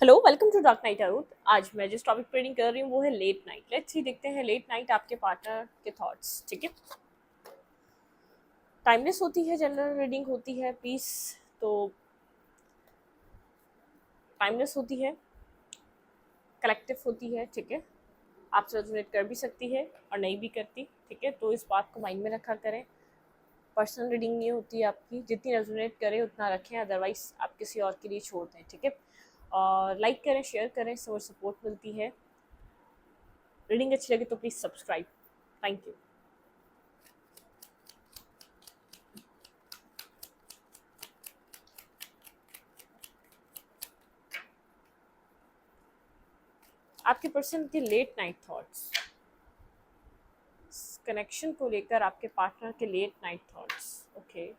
Hello, welcome to dark night tarot. आज मैं जिस टॉपिक पर रीडिंग कर रही हूँ वो है लेट नाइट। लेट्स सी, देखते हैं लेट नाइट आपके पार्टनर के थॉट्स। ठीक है, टाइमलेस होती है, जनरल रीडिंग होती है, प्लीज। तो टाइमलेस होती है, कलेक्टिव होती है। ठीक है, आपसे रेजोनेट कर भी सकती है और नहीं भी करती। ठीक है, तो इस बात को माइंड में रखा करें। पर्सनल रीडिंग ये होती है आपकी, जितनी रेजोनेट करे उतना रखें, अदरवाइज आप किसी और के लिए छोड़ दें। ठीक है, और लाइक करें, शेयर करें, सब सपोर्ट मिलती है। रीडिंग अच्छी लगे तो प्लीज़ सब्सक्राइब। Thank you. आपके पर्सन के लेट नाइट थॉट्स, कनेक्शन को लेकर आपके पार्टनर के लेट नाइट थॉट्स। ओके,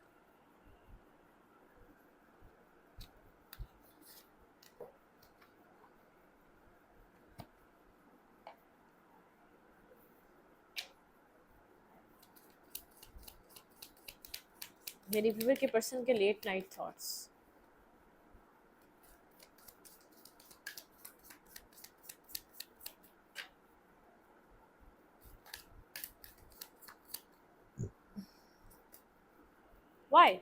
मेरे व्यूअर के पर्सन के लेट नाइट थॉट्स। वाई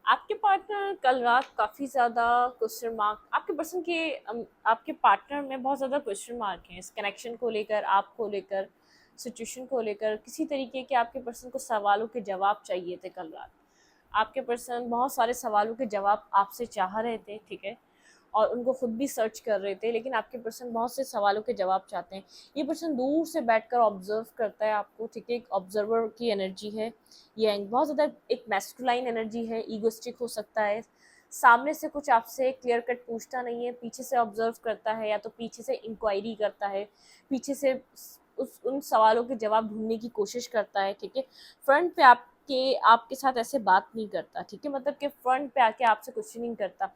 आपके पार्टनर कल रात काफ़ी ज़्यादा क्वेश्चन मार्क, आपके पर्सन के आपके पार्टनर में बहुत ज़्यादा क्वेश्चन मार्क हैं इस कनेक्शन को लेकर, आपको लेकर, सिचुएशन को लेकर। किसी तरीके के आपके पर्सन को सवालों के जवाब चाहिए थे कल रात। आपके पर्सन बहुत सारे सवालों के जवाब आपसे चाह रहे थे। ठीक है, और उनको खुद भी सर्च कर रहे थे, लेकिन आपके पर्सन बहुत से सवालों के जवाब चाहते हैं। ये पर्सन दूर से बैठकर ऑब्जर्व करता है आपको। ठीक है, एक ऑब्जर्वर की एनर्जी है ये, बहुत ज़्यादा एक मैस्कुलाइन एनर्जी है, ईगोस्टिक हो सकता है। सामने से कुछ आपसे क्लियर कट पूछता नहीं है, पीछे से ऑब्जर्व करता है, या तो पीछे से इंक्वायरी करता है, पीछे से उन सवालों के जवाब ढूंढने की कोशिश करता है। ठीक है, फ्रंट पे आपके साथ ऐसे बात नहीं करता। ठीक है, मतलब कि फ्रंट पे आके आपसे क्वेश्चनिंग करता।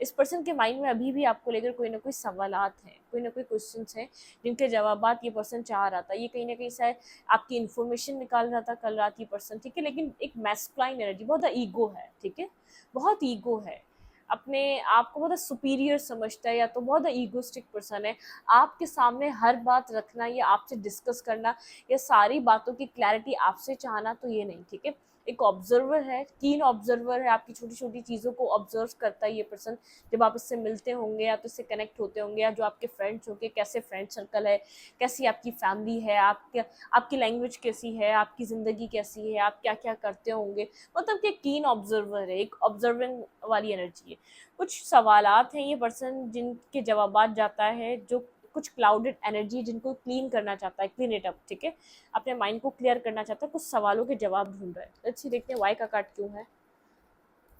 इस पर्सन के माइंड में अभी भी आपको लेकर कोई ना कोई सवालात हैं, कोई ना कोई क्वेश्चंस हैं जिनके जवाबात ये पर्सन चाह रहा था। ये कहीं ना कहीं शायद आपकी इन्फॉर्मेशन निकाल रहा था कल रात ये पर्सन। ठीक है, लेकिन एक मैस्कुलाइन एनर्जी, बहुत ईगो है। ठीक है, बहुत ईगो है, अपने आप को बहुत सुपीरियर समझता है, या तो बहुत ईगोस्टिक पर्सन है। आपके सामने हर बात रखना या आपसे डिस्कस करना या सारी बातों की क्लैरिटी आपसे चाहना, तो ये नहीं। ठीक है, एक ऑब्जर्वर है, कीन ऑब्जर्वर है, आपकी छोटी छोटी चीज़ों को ऑब्जर्व करता है ये पर्सन। जब आप इससे मिलते होंगे या तो इससे कनेक्ट होते होंगे, या जो आपके फ्रेंड्स होंगे, कैसे फ्रेंड सर्कल है, कैसी आपकी फैमिली है, आपकी लैंग्वेज कैसी है, आपकी ज़िंदगी कैसी है, आप क्या क्या करते होंगे। मतलब कि कीन ऑब्जर्वर है, एक ऑब्जर्विंग वाली एनर्जी है। कुछ सवालात हैं ये पर्सन जिनके जवाबात जाता है, जो कुछ क्लाउडेड एनर्जी जिनको क्लीन करना चाहता है, क्लीन इट अप। ठीक है, अपने माइंड को क्लियर करना चाहता है, कुछ सवालों के जवाब ढूंढ रहा है। अच्छी देखते हैं वाई का कार्ड क्यों है,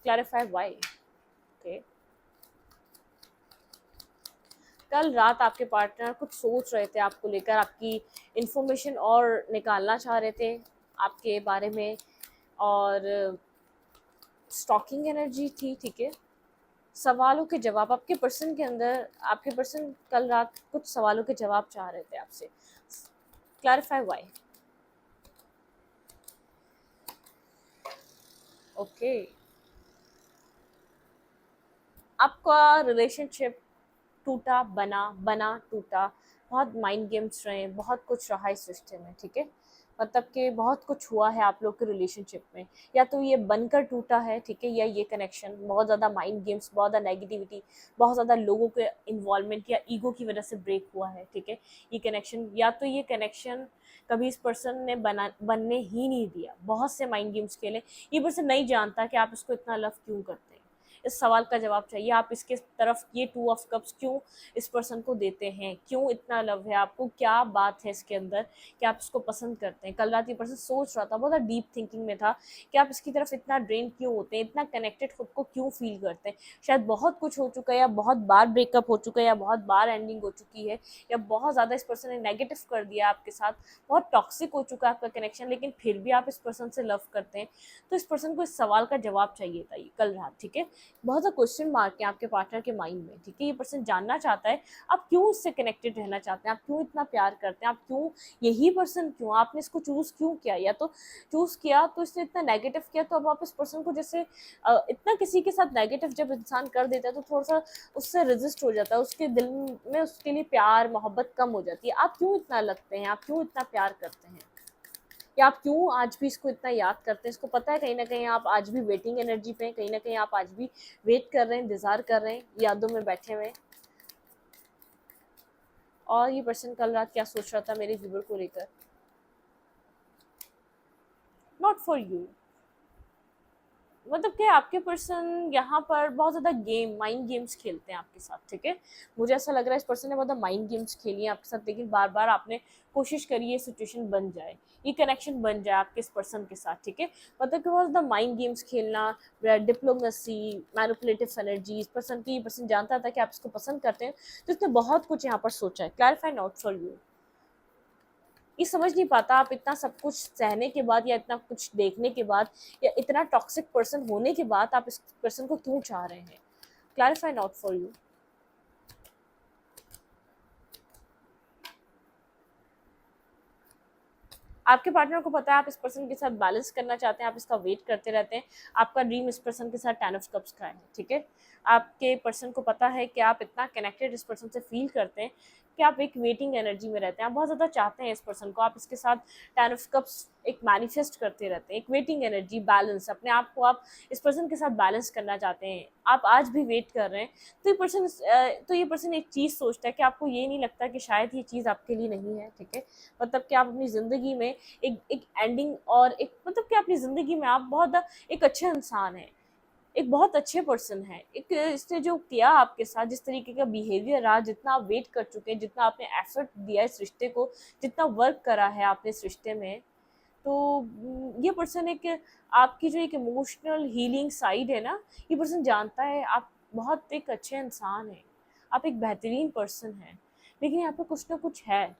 क्लैरिफाई वाई। ओके, कल रात आपके पार्टनर कुछ सोच रहे थे आपको लेकर, आपकी इंफॉर्मेशन और निकालना चाह रहे थे आपके बारे में, और स्टॉकिंग एनर्जी थी। ठीक है, सवालों के जवाब आपके पर्सन के अंदर, आपके पर्सन कल रात कुछ सवालों के जवाब चाह रहे थे आपसे। Clarify why. ओके, आपका रिलेशनशिप टूटा बना, बना टूटा, बहुत माइंड गेम्स रहे, बहुत कुछ रहा इस रिश्ते में। ठीक है, मतलब कि बहुत कुछ हुआ है आप लोग के रिलेशनशिप में, या तो ये बनकर टूटा है। ठीक है, या ये कनेक्शन बहुत ज़्यादा माइंड गेम्स, बहुत ज़्यादा नेगेटिविटी, बहुत ज़्यादा लोगों के इन्वॉल्वमेंट या ईगो की वजह से ब्रेक हुआ है। ठीक है, ये कनेक्शन, या तो ये कनेक्शन कभी इस पर्सन ने बनने ही नहीं दिया, बहुत से माइंड गेम्स खेले। ये पर्सन नहीं जानता कि आप इसको इतना लव क्यों करते हैं। इस सवाल का जवाब चाहिए, आप इसके तरफ ये टू ऑफ कप्स क्यों इस पर्सन को देते हैं, क्यों इतना लव है आपको, क्या बात है इसके अंदर कि आप इसको पसंद करते हैं। कल रात ये पर्सन सोच रहा था, बहुत डीप थिंकिंग में था कि आप इसकी तरफ इतना ड्रेन क्यों होते हैं, इतना कनेक्टेड खुद को क्यों फील करते हैं। शायद बहुत कुछ हो चुका है, या बहुत बार ब्रेकअप हो चुका है, या बहुत बार एंडिंग हो चुकी है, या बहुत ज़्यादा इस पर्सन ने नेगेटिव कर दिया आपके साथ, बहुत टॉक्सिक हो चुका है आपका कनेक्शन, लेकिन फिर भी आप इस पर्सन से लव करते हैं। तो इस पर्सन को इस सवाल का जवाब चाहिए था ये कल रात। ठीक है, बहुत ज़्यादा क्वेश्चन मार्क है आपके पार्टनर के माइंड में, ठीक है। ये पर्सन जानना चाहता है आप क्यों उससे कनेक्टेड रहना चाहते हैं, आप क्यों इतना प्यार करते हैं, आप क्यों, यही पर्सन क्यों, आपने इसको चूज़ क्यों किया, या तो चूज़ किया तो इसने इतना नेगेटिव किया, तो अब आप इस पर्सन को जैसे इतना किसी के साथ नेगेटिव जब इंसान कर देता है तो थोड़ा सा उससे रेजिस्ट हो जाता है, उसके दिल में उसके लिए प्यार मोहब्बत कम हो जाती है। आप क्यों इतना लगते हैं, आप क्यों इतना प्यार करते हैं, या आप क्यों आज भी इसको इतना याद करते हैं। इसको पता है कहीं ना कहीं आप आज भी वेटिंग एनर्जी पे हैं, कहीं ना कहीं आप आज भी वेट कर रहे हैं, इंतजार कर रहे हैं, यादों में बैठे हुए हैं। और ये पर्सन कल रात क्या सोच रहा था मेरे व्यूवर को लेकर, नॉट फॉर यू। मतलब कि आपके पर्सन यहाँ पर बहुत ज़्यादा माइंड गेम्स खेलते हैं आपके साथ, ठीक है। मुझे ऐसा लग रहा है इस पर्सन ने बहुत ज़्यादा माइंड गेम्स खेली हैं आपके साथ, लेकिन बार बार आपने कोशिश करी ये सिचुएशन बन जाए, ये कनेक्शन बन जाए आपके इस पर्सन के साथ, ठीक है। मतलब कि बहुत ज़्यादा माइंड गेम्स खेलना, डिप्लोमेसी, मैनिपुलेटिव एनर्जी, इस पर्सन की, ये पर्सन जानता था कि आप इसको पसंद करते हैं, तो इसने बहुत कुछ यहाँ पर सोचा है। Clarify not for you. ये समझ नहीं पाता आप इतना सब कुछ सहने के बाद, या इतना कुछ देखने के बाद, या इतना टॉक्सिक पर्सन होने के बाद आप इस पर्सन को क्यों चाह रहे हैं। Clarify not for you. आपके पार्टनर को पता है आप इस पर्सन के साथ बैलेंस करना चाहते हैं, आप इसका वेट करते रहते हैं। आपका ड्रीम इस पर्सन के साथ 10 ऑफ कप्स का है, ठीक है। आपके पर्सन को पता है कि आप इतना कनेक्टेड इस पर्सन से फील करते हैं कि आप एक वेटिंग एनर्जी में रहते हैं, आप बहुत ज़्यादा चाहते हैं इस पर्सन को, आप इसके साथ 10 ऑफ कप्स एक मैनिफेस्ट करते रहते हैं, एक वेटिंग एनर्जी, बैलेंस, अपने आप को आप इस पर्सन के साथ बैलेंस करना चाहते हैं, आप आज भी वेट कर रहे हैं। तो ये पर्सन एक चीज़ सोचता है कि आपको ये नहीं लगता कि शायद ये चीज़ आपके लिए नहीं है, ठीक है। मतलब कि आप अपनी ज़िंदगी में एक एंडिंग, और एक मतलब कि अपनी ज़िंदगी में आप बहुत एक अच्छे इंसान हैं, एक बहुत अच्छे पर्सन है। एक इसने जो किया आपके साथ, जिस तरीके का बिहेवियर रहा, जितना आप वेट कर चुके हैं, जितना आपने एफर्ट दिया इस रिश्ते को, जितना वर्क करा है आपने इस रिश्ते में, तो ये पर्सन एक, आपकी जो एक इमोशनल हीलिंग साइड है ना, ये पर्सन जानता है आप बहुत एक अच्छे इंसान हैं, आप एक बेहतरीन पर्सन हैं, लेकिन यहाँ पे कुछ ना कुछ है।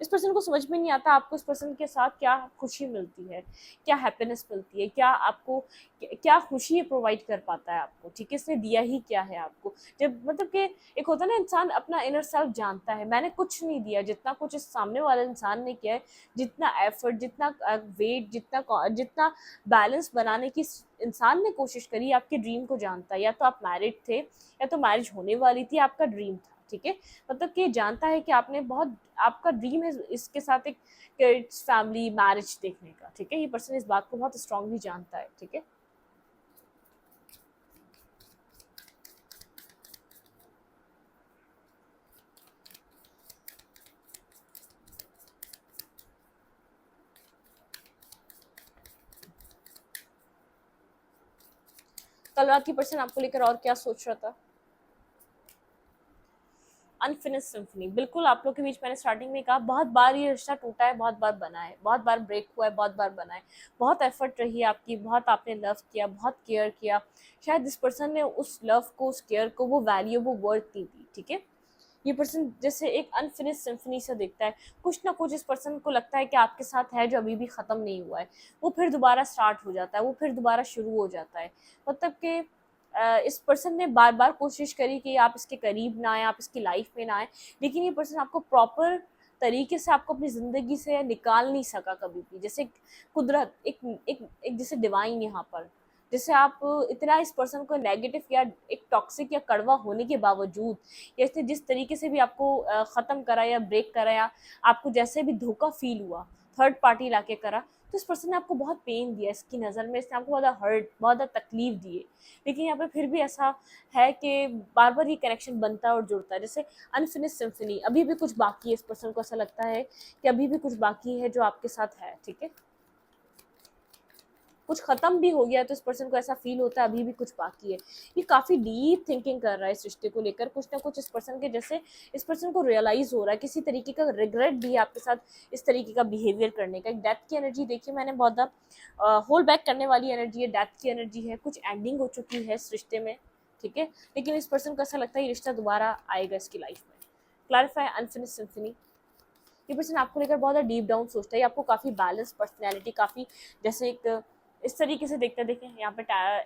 इस पर्सन को समझ में नहीं आता आपको इस पर्सन के साथ क्या खुशी मिलती है, क्या हैप्पीनेस मिलती है, क्या आपको क्या खुशी प्रोवाइड कर पाता है आपको, ठीक है। इसने दिया ही क्या है आपको। जब मतलब कि एक होता है ना, इंसान अपना इनर सेल्फ जानता है, मैंने कुछ नहीं दिया, जितना कुछ इस सामने वाले इंसान ने किया है, जितना एफर्ट, जितना वेट, जितना बैलेंस बनाने की इंसान ने कोशिश करी, आपके ड्रीम को जानता है। या तो आप मैरिड थे, या तो मैरिज होने वाली थी, आपका ड्रीम था, ठीक है। मतलब कि जानता है कि आपने बहुत, आपका ड्रीम है इसके साथ एक किड्स, फैमिली, मैरिज देखने का, ठीक है। ये पर्सन इस बात को बहुत स्ट्रांगली जानता है, ठीक है। कल रात की पर्सन आपको लेकर और क्या सोच रहा था। अनफिनिश सिम्फनी, बिल्कुल आप लोग के बीच मैंने स्टार्टिंग में कहा, बहुत बार ये रिश्ता टूटा है, बहुत बार बना है, बहुत बार ब्रेक हुआ है, बहुत बार बना है, बहुत एफर्ट रही है आपकी, बहुत आपने लव किया, बहुत केयर किया। शायद इस पर्सन ने उस लव को, उस केयर को, वो वैल्यू, वो वर्थ नहीं दी, ठीक है। ये पर्सन जैसे एक अनफिनिश सिम्फनी से दिखता है, कुछ ना कुछ इस पर्सन को लगता है कि आपके साथ है जो अभी भी ख़त्म नहीं हुआ है, वो फिर दोबारा स्टार्ट हो जाता है, वो फिर दोबारा शुरू हो जाता है। मतलब कि इस पर्सन ने बार बार कोशिश करी कि आप इसके करीब ना आए, आप इसकी लाइफ में ना आए, लेकिन ये पर्सन आपको प्रॉपर तरीके से आपको अपनी ज़िंदगी से निकाल नहीं सका कभी भी। जैसे कुदरत, एक जैसे डिवाइन यहाँ पर, जैसे आप इतना इस पर्सन को नेगेटिव या एक टॉक्सिक या कड़वा होने के बावजूद, या इसने जिस तरीके से भी आपको ख़त्म करा या ब्रेक करा, या आपको जैसे भी धोखा फील हुआ, थर्ड पार्टी लाके करा, तो इस पर्सन ने आपको बहुत पेन दिया, इसकी नज़र में इसने आपको बहुत ज़्यादा हर्ट, बहुत ज़्यादा तकलीफ दिए। लेकिन यहाँ पे फिर भी ऐसा है कि बार बार ये कनेक्शन बनता है और जुड़ता है, जैसे अनफिनिश सिम्फनी, अभी भी कुछ बाकी है। इस पर्सन को ऐसा लगता है कि अभी भी कुछ बाकी है जो आपके साथ है, ठीक है। कुछ खत्म भी हो गया तो इस पर्सन को ऐसा फील होता है अभी भी कुछ बाकी है। ये काफ़ी डीप थिंकिंग कर रहा है इस रिश्ते को लेकर, कुछ ना कुछ इस पर्सन के, जैसे इस पर्सन को रियलाइज़ हो रहा है, किसी तरीके का रिग्रेट भी है आपके साथ इस तरीके का बिहेवियर करने का। एक डेथ की एनर्जी देखिए मैंने, बहुत होल्ड बैक करने वाली एनर्जी है, डेथ की एनर्जी है, कुछ एंडिंग हो चुकी है इस रिश्ते में, ठीक है। लेकिन इस पर्सन को ऐसा लगता है ये रिश्ता दोबारा आएगा इसकी लाइफ में। Clarify unfinished symphony. ये पर्सन आपको लेकर बहुत ज़्यादा डीप डाउन सोचता है, आपको काफ़ी बैलेंस पर्सनैलिटी, काफ़ी जैसे एक इस तरीके से देखते देखें यहाँ पे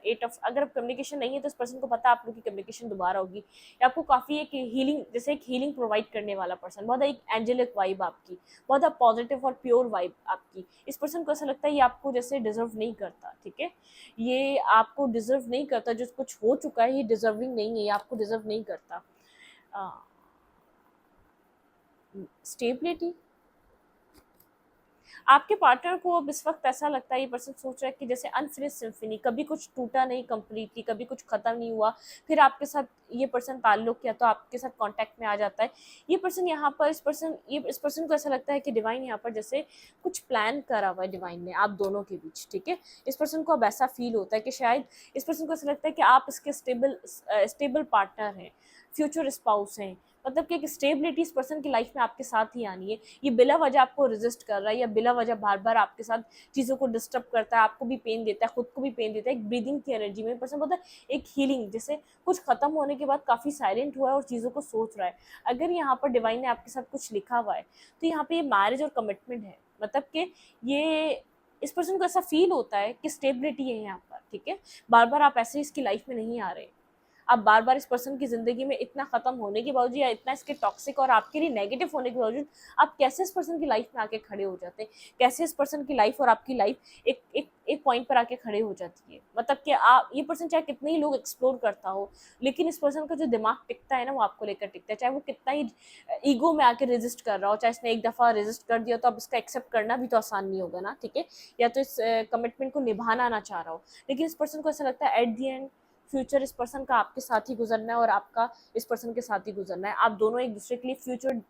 8 ऑफ, अगर कम्युनिकेशन नहीं है तो इस पर्सन को पता है आप लोग की कम्युनिकेशन दोबारा होगी, या आपको काफ़ी एक हीलिंग, जैसे एक हीलिंग प्रोवाइड करने वाला पर्सन, बहुत एक एंजेलिक वाइब आपकी, बहुत पॉजिटिव और प्योर वाइब आपकी। इस पर्सन को ऐसा लगता है ये आपको जैसे डिजर्व नहीं करता, ठीक है, ये आपको डिजर्व नहीं करता, जो कुछ हो चुका है ये डिजर्विंग नहीं है, ये आपको डिजर्व नहीं करता। स्टेबिलिटी, आपके पार्टनर को अब इस वक्त ऐसा लगता है, ये पर्सन सोच रहा है कि जैसे अनफिनिश सिम्फनी, कभी कुछ टूटा नहीं कंप्लीटली, कभी कुछ खत्म नहीं हुआ, फिर आपके साथ ये पर्सन ताल्लुक किया तो आपके साथ कांटेक्ट में आ जाता है। ये पर्सन यहाँ पर इस पर्सन को ऐसा लगता है कि डिवाइन यहाँ पर जैसे कुछ प्लान करा हुआ है डिवाइन ने आप दोनों के बीच, ठीक है। इस पर्सन को अब ऐसा फील होता है कि शायद इस पर्सन को ऐसा लगता है कि आप इसके स्टेबल पार्टनर हैं, फ्यूचर स्पाउस हैं, मतलब कि एक स्टेबिलिटी इस पर्सन की लाइफ में आपके साथ ही आनी है। ये बिला वजह आपको रेजिस्ट कर रहा है या बिला वजह बार बार आपके साथ चीज़ों को डिस्टर्ब करता है, आपको भी पेन देता है, खुद को भी पेन देता है। एक ब्रीदिंग की एनर्जी में पर्सन बोलता है एक हीलिंग, जैसे कुछ खत्म होने के बाद काफ़ी साइलेंट हुआ है और चीज़ों को सोच रहा है। अगर यहाँ पर डिवाइन ने आपके साथ कुछ लिखा हुआ है तो यहाँ पे ये मैरिज और कमिटमेंट है, मतलब कि ये इस पर्सन को ऐसा फील होता है कि स्टेबिलिटी है यहाँ पर, ठीक है। बार बार आप ऐसे इसकी लाइफ में नहीं आ रहे, आप बार बार इस पर्सन की ज़िंदगी में इतना ख़त्म होने के बावजूद या इतना इसके टॉक्सिक और आपके लिए नेगेटिव होने के बावजूद आप कैसे इस पर्सन की लाइफ में आके खड़े हो जाते हैं, कैसे इस पर्सन की लाइफ और आपकी लाइफ एक पॉइंट पर आके खड़े हो जाती है। मतलब कि आप, ये पर्सन चाहे कितने ही लोग एक्सप्लोर करता हो, लेकिन इस पर्सन का जो दिमाग टिकता है ना वो आपको लेकर टिकता है, चाहे वो कितना ही ईगो में आके रेजिस्ट कर रहा हो, चाहे इसने एक दफ़ा रेजिस्ट कर दिया तो अब इसका एक्सेप्ट करना भी तो आसान नहीं होगा ना, ठीक है, या तो इस कमिटमेंट को निभाना ना चाह रहा हो। लेकिन इस पर्सन को ऐसा लगता है एट दी एंड फ्यूचर इस पर्सन का आपके साथ ही गुजरना है और आपका इस पर्सन के साथ ही गुजरना है। आप दोनों एक दूसरे के लिए फ्यूचर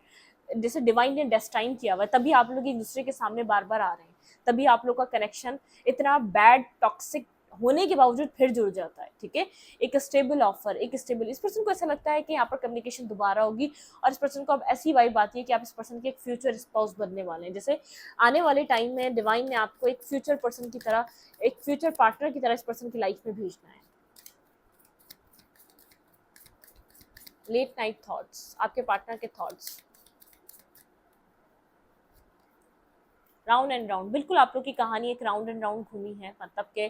जैसे डिवाइन ने डेस्टाइन किया हुआ है, तभी आप लोग एक दूसरे के सामने बार बार आ रहे हैं, तभी आप लोग का कनेक्शन इतना बैड टॉक्सिक होने के बावजूद फिर जुड़ जाता है, ठीक है। एक स्टेबल ऑफर, एक स्टेबल, इस पर्सन को ऐसा लगता है कि यहाँ पर कम्युनिकेशन दोबारा होगी और इस पर्सन को अब ऐसी वाइब आती है कि आप इस पर्सन के एक फ्यूचर स्पाउस बनने वाले हैं। जैसे आने वाले टाइम में डिवाइन ने आपको एक फ्यूचर पर्सन की तरह, एक फ्यूचर पार्टनर की तरह इस पर्सन की लाइफ में भेजना है। लेट नाइट थॉट्स, आपके पार्टनर के थॉट्स, राउंड एंड राउंड, बिल्कुल आप लोग की कहानी एक राउंड एंड राउंड घूमी है, मतलब कि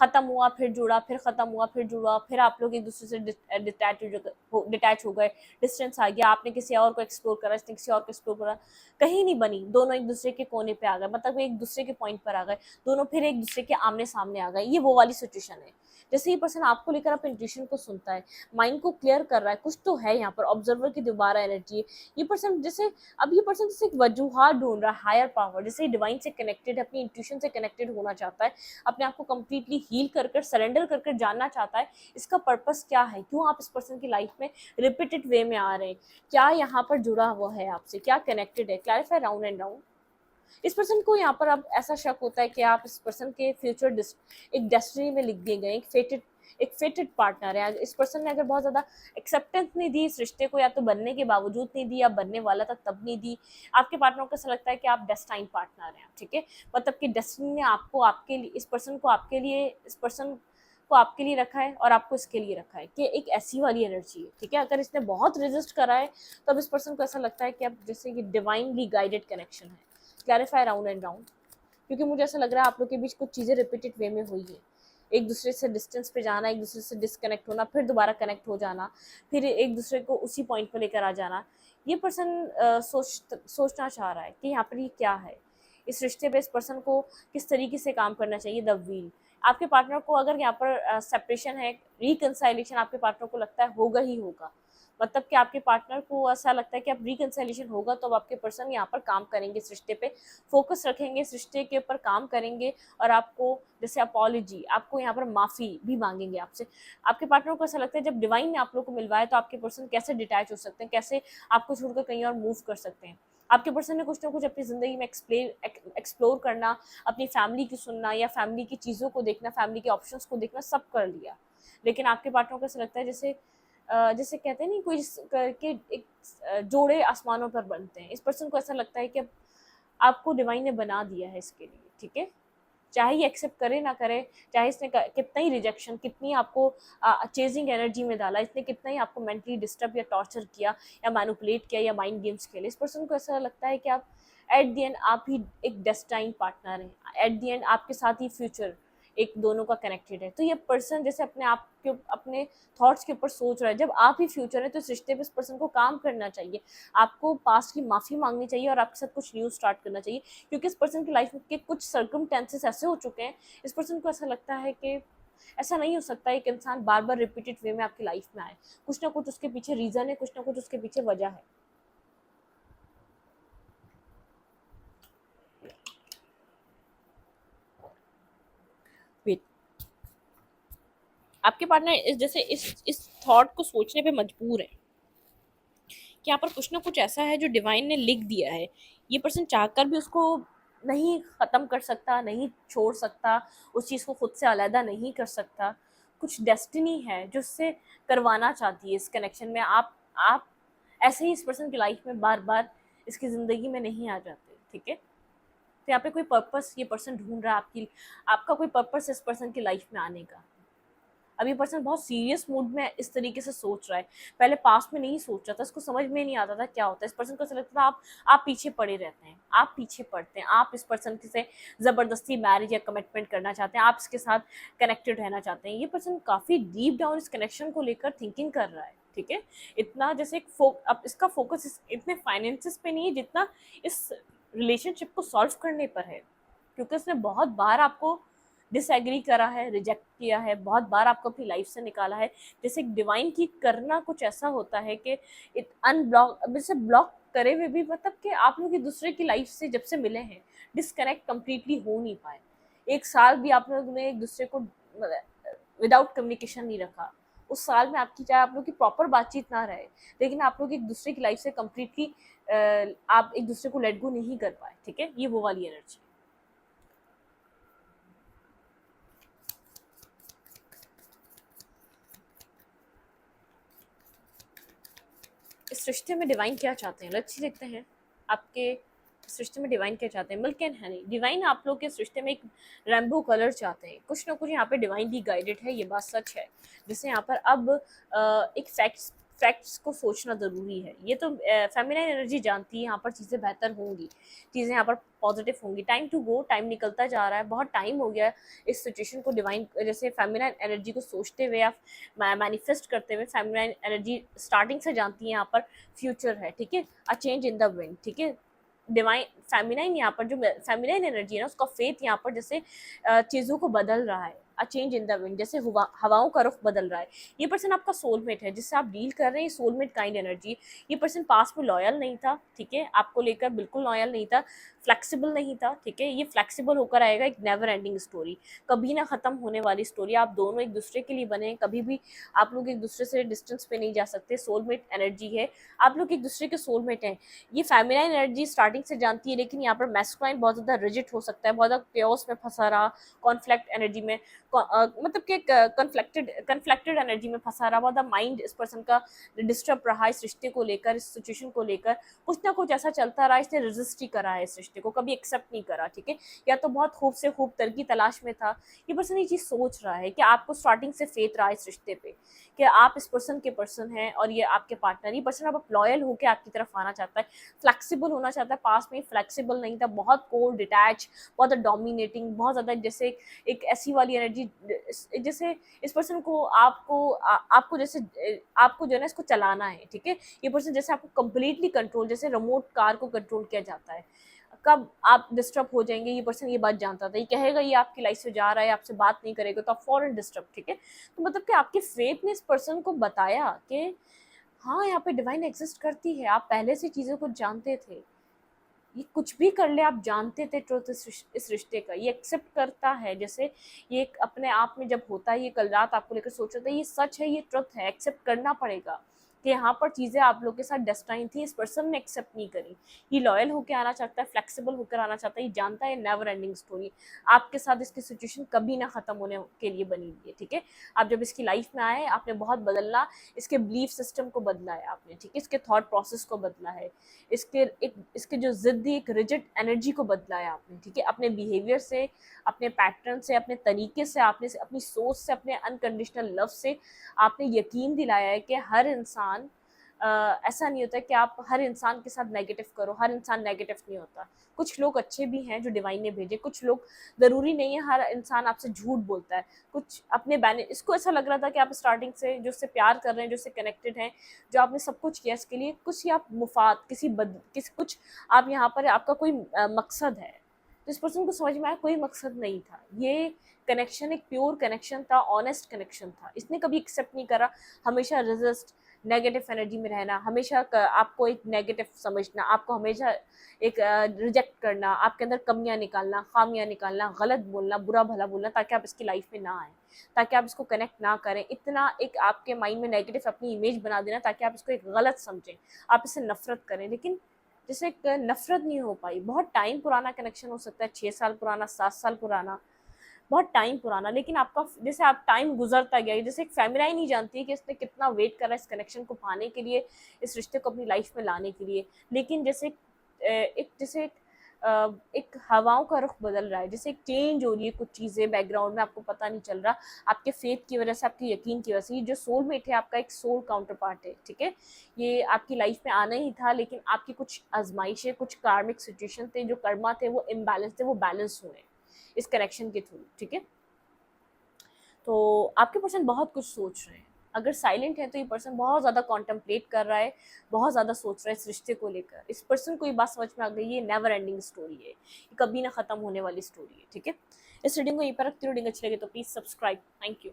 खत्म हुआ फिर जुड़ा, फिर खत्म हुआ फिर जुड़ा, फिर आप लोग एक दूसरे से डिटैच हो गए, डिस्टेंस आ गया, आपने किसी और को एक्सप्लोर करा, इसने किसी और को एक्सप्लोर करा, कहीं नहीं बनी, दोनों एक दूसरे के कोने पे आ गए, मतलब एक दूसरे के पॉइंट पर आ गए, दोनों फिर एक दूसरे के आमने सामने आ गए। ये वो वाली सिचुएशन है। जैसे ये पर्सन आपको लेकर अपने इंट्यूशन को सुनता है, माइंड को क्लियर कर रहा है, कुछ तो है यहाँ पर, ऑब्जर्वर की दोबारा एनर्जी है। ये पर्सन जैसे, अब ये पर्सन जैसे एक वजूहात ढूंढ रहा है, हायर पावर, जैसे डिवाइन से कनेक्टेड, अपनी इंट्यूशन से कनेक्टेड होना चाहता है, अपने आप को कंप्लीटली हील कर कर सरेंडर कर कर जानना चाहता है इसका पर्पस क्या है, क्यों आप इस पर्सन की लाइफ में रिपीटेड वे में आ रहे हैं, क्या यहाँ पर जुड़ा हुआ है आपसे, क्या कनेक्टेड है, क्लैरिफाई राउंड एंड राउंड। इस पर्सन को यहाँ पर अब ऐसा शक होता है कि आप इस पर्सन के फ्यूचर एक डेस्टिनी में लिख दिए गए, एक फेटेड पार्टनर है। इस पर्सन ने अगर बहुत ज़्यादा एक्सेप्टेंस नहीं दी इस रिश्ते को, या तो बनने के बावजूद नहीं दी, या बनने वाला था तब नहीं दी, आपके पार्टनर को ऐसा लगता है कि आप डेस्टाइन पार्टनर हैं, ठीक है, मतलब कि डेस्टिनी ने आपको, आपके लिए, इस पर्सन को आपके लिए, इस पर्सन को आपके लिए रखा है और आपको इसके लिए रखा है, कि एक ऐसी वाली एनर्जी है, ठीक है। अगर इसने बहुत रेजिस्ट करा है तो अब इस पर्सन को ऐसा लगता है कि अब जैसे कि डिवाइनली गाइडेड कनेक्शन है। क्लैरिफाई राउंड एंड राउंड, क्योंकि मुझे ऐसा लग रहा है आप लोग के बीच कुछ चीज़ें रिपीटेड वे में हुई है, एक दूसरे से डिस्टेंस पे जाना, एक दूसरे से डिस्कनेक्ट होना, फिर दोबारा कनेक्ट हो जाना, फिर एक दूसरे को उसी पॉइंट पर लेकर आ जाना। ये पर्सन सोचना चाह रहा है कि यहाँ पर ये क्या है, इस रिश्ते पे इस पर्सन को किस तरीके से काम करना चाहिए। द व्हील, आपके पार्टनर को अगर यहाँ पर सेपरेशन है, रिकंसाइलेशन आपके पार्टनर को लगता है होगा ही होगा, मतलब कि आपके पार्टनर को ऐसा लगता है कि अब रिकंसिलिएशन होगा तो अब आपके पर्सन यहाँ पर काम करेंगे, इस रिश्ते पे फोकस रखेंगे, इस रिश्ते के ऊपर काम करेंगे, और आपको जैसे अपॉलॉजी, आपको यहाँ पर माफ़ी भी मांगेंगे आपसे। आपके पार्टनर को ऐसा लगता है जब डिवाइन ने आप लोग को मिलवाया तो आपके पर्सन कैसे डिटैच हो सकते हैं, कैसे आपको छोड़कर कहीं और मूव कर सकते हैं। आपके पर्सन ने कुछ ना कुछ अपनी ज़िंदगी में एक्सप्लोर करना, अपनी फैमिली की सुनना, या फैमिली की चीज़ों को देखना, फैमिली के ऑप्शंस को देखना, सब कर लिया। लेकिन आपके पार्टनर को ऐसा लगता है जैसे जैसे कहते हैं नहीं, कोई करके एक जोड़े आसमानों पर बनते हैं। इस पर्सन को ऐसा लगता है कि अब आपको डिवाइन ने बना दिया है इसके लिए, ठीक है, चाहे ये एक्सेप्ट करे ना करे, चाहे इसने कितना ही रिजेक्शन, कितनी आपको चेजिंग एनर्जी में डाला, इसने कितना ही आपको मेंटली डिस्टर्ब या टॉर्चर किया या मैनिपुलेट किया या माइंड गेम्स खेले, इस पर्सन को ऐसा लगता है कि आप एट द एंड आप ही एक डेस्टाइन पार्टनर हैं, एट द एंड आपके साथ ही फ्यूचर, एक दोनों का कनेक्टेड है। तो ये पर्सन जैसे अपने आप के अपने थॉट्स के ऊपर सोच रहा है, जब आप ही फ्यूचर है तो इस रिश्ते पे इस पर्सन को काम करना चाहिए, आपको पास्ट की माफ़ी मांगनी चाहिए और आपके साथ कुछ न्यू स्टार्ट करना चाहिए, क्योंकि इस पर्सन की लाइफ के कुछ सर्कमटेंसेस ऐसे हो चुके हैं, इस पर्सन को ऐसा लगता है कि ऐसा नहीं हो सकता एक इंसान बार बार रिपीटेड वे में आपकी लाइफ में आए, कुछ ना कुछ उसके पीछे रीज़न है, कुछ ना कुछ उसके पीछे वजह है। वेट, आपके पार्टनर इस जैसे इस थॉट को सोचने पे मजबूर है कि यहाँ पर कुछ ना कुछ ऐसा है जो डिवाइन ने लिख दिया है, ये पर्सन चाहकर भी उसको नहीं ख़त्म कर सकता, नहीं छोड़ सकता, उस चीज़ को खुद से अलहदा नहीं कर सकता, कुछ डेस्टिनी है जो उससे करवाना चाहती है इस कनेक्शन में। आप ऐसे ही इस पर्सन की लाइफ में बार बार इसकी ज़िंदगी में नहीं आ जाते, ठीक है। तो यहाँ पे कोई पर्पस ये पर्सन ढूंढ रहा है, आपका कोई पर्पस इस पर्सन की लाइफ में आने का। अब ये पर्सन बहुत सीरियस मूड में इस तरीके से सोच रहा है, पहले पास्ट में नहीं सोच रहा था, इसको समझ में नहीं आता था क्या होता है, इस पर्सन को ऐसा लगता था आप पीछे पड़े रहते हैं, आप पीछे पड़ते हैं, आप इस पर्सन से ज़बरदस्ती मैरिज या कमिटमेंट करना चाहते हैं, आप इसके साथ कनेक्टेड रहना चाहते हैं। ये पर्सन काफ़ी डीप डाउन इस कनेक्शन को लेकर थिंकिंग कर रहा है, ठीक है। इतना जैसे अब इसका फोकस इतने फाइनेंसिस पे नहीं है जितना इस रिलेशनशिप को सॉल्व करने पर है, क्योंकि उसने बहुत बार आपको डिसएग्री करा है, रिजेक्ट किया है, बहुत बार आपको अपनी लाइफ से निकाला है। जैसे एक डिवाइन की करना कुछ ऐसा होता है कि अनब्लॉक जैसे ब्लॉक करे हुए भी, मतलब कि आप लोग एक दूसरे की लाइफ से जब से मिले हैं डिसकनेक्ट कम्प्लीटली हो नहीं पाए, 1 साल भी आप लोग ने एक दूसरे को विदाउट कम्युनिकेशन नहीं रखा, उस साल में आपकी चाहे आप लोग की प्रॉपर बातचीत ना रहे, लेकिन आप लोग एक दूसरे की लाइफ से कम्प्लीटली आप एक दूसरे को लेट गो नहीं कर पाए, ठीक है। ये वो वाली एनर्जी। इस रिश्ते में डिवाइन क्या चाहते हैं, लेट्स देखते हैं आपके इस रिश्ते में डिवाइन क्या चाहते हैं। मिल्क एंड हनी, डिवाइन आप लोग के इस रिश्ते में एक रेनबो कलर चाहते हैं, कुछ ना कुछ यहाँ पे डिवाइन भी गाइडेड है, ये बात सच है। जैसे यहाँ पर अब एक फैक्ट्स को सोचना ज़रूरी है, ये तो फेमिनाइन एनर्जी जानती है यहाँ पर चीज़ें बेहतर होंगी, चीज़ें यहाँ पर पॉजिटिव होंगी। टाइम टू गो, टाइम निकलता जा रहा है, बहुत टाइम हो गया है इस सिचुएशन को डिवाइन जैसे फेमिनाइन एनर्जी को सोचते हुए या मैनिफेस्ट करते हुए। फेमिनाइन एनर्जी स्टार्टिंग से जानती है यहाँ पर फ्यूचर है, ठीक है, a change in the wind, ठीक है। डिवाइन फेमिनाइन यहाँ पर जो फेमिनाइन एनर्जी है ना, उसका फेथ यहाँ पर जैसे चीज़ों को बदल रहा है, a change in the wind, जैसे हवाओं का रुख बदल रहा है। ये पर्सन आपका सोलमेट है, जिससे आप डील कर रहे हैं, सोलमेट काइंड एनर्जी। ये पर्सन पास में लॉयल नहीं था, ठीक है, आपको लेकर बिल्कुल लॉयल नहीं था, फ्लेक्सिबल नहीं था, ठीक है। ये फ्लेक्सिबल होकर आएगा, एक नेवर एंडिंग स्टोरी, कभी ना ख़त्म होने वाली स्टोरी। आप दोनों एक दूसरे के लिए बने, कभी भी आप लोग एक दूसरे से डिस्टेंस पे नहीं जा सकते। सोलमेट एनर्जी है, आप लोग एक दूसरे के सोलमेट हैं। ये फेमिनाइन एनर्जी स्टार्टिंग से जानती है, लेकिन यहाँ पर मैस्कुलाइन बहुत ज़्यादा रिजिड हो सकता है, बहुत ज़्यादा केओस में फंसा रहा, कॉन्फ्लिक्ट एनर्जी में, मतलब कि कन्फ्लिक्टेड एनर्जी में फंसा रहा, बहुत ज़्यादा माइंड इस पर्सन का डिस्टर्ब रहा इस रिश्ते को लेकर, इस सिचुएशन को लेकर, कुछ ना कुछ ऐसा चलता रहा, इसने रेजिस्ट ही करा है इस रिश्ते को, कभी एक्सेप्ट नहीं करा, ठीक है। या तो बहुत खूब से खूब तर की तलाश में था। ये पर्सन ये चीज़ सोच रहा है कि आपको स्टार्टिंग से फेथ रहा इस रिश्ते पे कि आप इस पर्सन के पर्सन हैं और ये आपके पार्टनर। ये पर्सन अब लॉयल होकर आपकी तरफ आना चाहता है, फ्लेक्सिबल होना चाहता है। पास में फ्लेक्सिबल नहीं था, बहुत कोल्ड डिटैच, बहुत डोमिनेटिंग, बहुत ज़्यादा जैसे एक ऐसी वाली एनर्जी जैसे इस पर्सन को आपको जैसे आपको जो है ना इसको चलाना है, ठीक है। ये पर्सन जैसे आपको कंप्लीटली कंट्रोल, जैसे रिमोट कार को कंट्रोल किया जाता है, कब आप डिस्टर्ब हो जाएंगे, ये पर्सन ये बात जानता था। ये कहेगा ये आपकी लाइफ से जा रहा है, आपसे बात नहीं करेगा तो आप फॉरन डिस्टर्ब, ठीक है। तो मतलब कि आपके फेथ ने इस पर्सन को बताया कि हाँ यहाँ पे डिवाइन एग्जिस्ट करती है, आप पहले से चीज़ों को जानते थे, ये कुछ भी कर ले आप जानते थे ट्रुथ इस रिश्ते का, ये एक्सेप्ट करता है। जैसे ये अपने आप में जब होता है, ये कल रात आपको लेकर सोच रहा था, ये सच है, ये ट्रुथ है, एक्सेप्ट करना पड़ेगा कि यहाँ पर चीज़ें आप लोग के साथ डेस्टाइन थी, इस पर्सन ने एक्सेप्ट नहीं करी। ये लॉयल होकर आना चाहता है, फ्लेक्सिबल होकर आना चाहता है, ये जानता है नेवर एंडिंग स्टोरी आपके साथ, इसकी सिचुएशन कभी ना ख़त्म होने के लिए बनी हुई है, ठीक है। आप जब इसकी लाइफ में आए, आपने बहुत बदलना, इसके बिलीफ सिस्टम को बदला है आपने, ठीक है, इसके थॉट प्रोसेस को बदला है, इसके जो ज़िद्दी एक रिजिड एनर्जी को बदला है आपने, ठीक है। अपने बिहेवियर से, अपने पैटर्न से, अपने तरीके से, आपने अपनी सोच से, अपने अनकंडीशनल लव से आपने यकीन दिलाया है कि हर इंसान ऐसा नहीं होता कि आप हर इंसान के साथ नेगेटिव करो, हर इंसान नेगेटिव नहीं होता। कुछ लोग अच्छे भी हैं जो डिवाइन ने भेजे, कुछ लोग, ज़रूरी नहीं है हर इंसान आपसे झूठ बोलता है। कुछ अपने इसको ऐसा लग रहा था कि आप स्टार्टिंग से जो उससे प्यार कर रहे हैं, जो उससे कनेक्टेड हैं, जो आपने सब कुछ किया इसके लिए, कुछ या आप मुफाद किसी कुछ आप यहाँ पर आपका कोई मकसद है। तो इस पर्सन को समझ में आया कोई मकसद नहीं था, ये कनेक्शन एक प्योर कनेक्शन था, ऑनेस्ट कनेक्शन था। इसने कभी एक्सेप्ट नहीं करा हमेशा रेजिस्ट, नेगेटिव एनर्जी में रहना, हमेशा आपको एक नेगेटिव समझना, आपको हमेशा एक रिजेक्ट करना, आपके अंदर कमियां निकालना, खामियां निकालना, गलत बोलना, बुरा भला बोलना, ताकि आप इसकी लाइफ में ना आए, ताकि आप इसको कनेक्ट ना करें। इतना एक आपके माइंड में नेगेटिव अपनी इमेज बना देना ताकि आप इसको एक गलत समझें, आप इससे नफरत करें। लेकिन जैसे एक नफरत नहीं हो पाई। बहुत टाइम पुराना कनेक्शन हो सकता है, 6 साल पुराना, 7 साल पुराना, बहुत टाइम पुराना, लेकिन आपका जैसे आप टाइम गुजरता गया, जैसे एक फैमिली ही नहीं जानती है कि इसने कितना वेट करा इस कनेक्शन को पाने के लिए, इस रिश्ते को अपनी लाइफ में लाने के लिए। लेकिन एक हवाओं का रुख बदल रहा है, जैसे एक चेंज हो रही है, कुछ चीज़ें बैकग्राउंड में आपको पता नहीं चल रहा, आपके फेथ की वजह से, आपके यकीन की वजह से। ये जो सोलमेट है आपका एक सोल काउंटर पार्ट है, ठीक है, ये आपकी लाइफ में आना ही था, लेकिन आपकी कुछ आजमाइशें, कुछ कार्मिक सिचुएशन थे, जो कर्मा थे वो इम्बैलेंस थे, वो बैलेंस हुए इस कनेक्शन के थ्रू, ठीक है। तो आपके पर्सन बहुत कुछ सोच रहे हैं। अगर साइलेंट है तो ये पर्सन बहुत ज़्यादा कॉन्टम्पलेट कर रहा है, बहुत ज़्यादा सोच रहा है इस रिश्ते को लेकर। इस पर्सन को ये बात समझ में आ गई, ये नेवर एंडिंग स्टोरी है, ये कभी ना ख़त्म होने वाली स्टोरी है, ठीक है। इस रीडिंग को यहीं पर रखती हूँ। रीडिंग अच्छी लगे तो प्लीज़ सब्सक्राइब। Thank you.